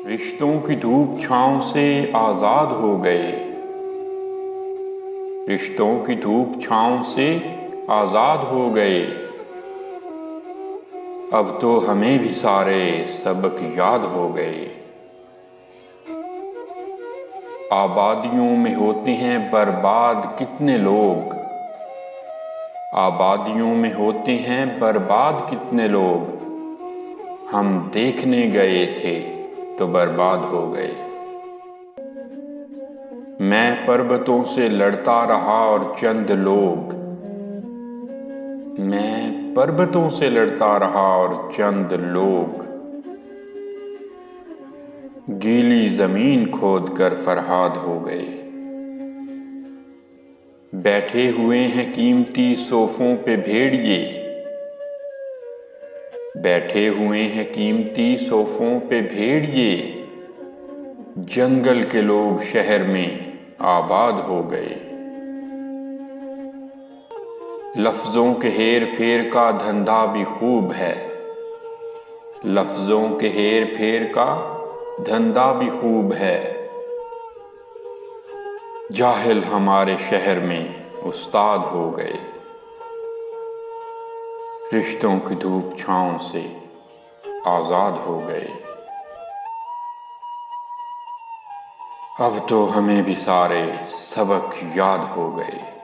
رشتوں کی دھوپ چھاؤں سے آزاد ہو گئے، رشتوں کی دھوپ چھاؤں سے آزاد ہو گئے۔ اب تو ہمیں بھی سارے سبق یاد ہو گئے۔ آبادیوں میں ہوتے ہیں برباد کتنے لوگ، آبادیوں میں ہوتے ہیں برباد کتنے لوگ، ہم دیکھنے گئے تھے تو برباد ہو گئے۔ میں پربتوں سے لڑتا رہا اور چند لوگ، میں پربتوں سے لڑتا رہا اور چند لوگ، گیلی زمین کھود کر فرہاد ہو گئے۔ بیٹھے ہوئے ہیں قیمتی صوفوں پہ بھیڑیے، بیٹھے ہوئے ہیں قیمتی صوفوں پہ بھیڑیے، جنگل کے لوگ شہر میں آباد ہو گئے۔ لفظوں کے ہیر پھیر کا دھندا بھی خوب ہے، لفظوں کے ہیر پھیر کا دھندا بھی خوب ہے، جاہل ہمارے شہر میں استاد ہو گئے۔ رشتوں کی دھوپ چھاؤں سے آزاد ہو گئے۔ اب تو ہمیں بھی سارے سبق یاد ہو گئے۔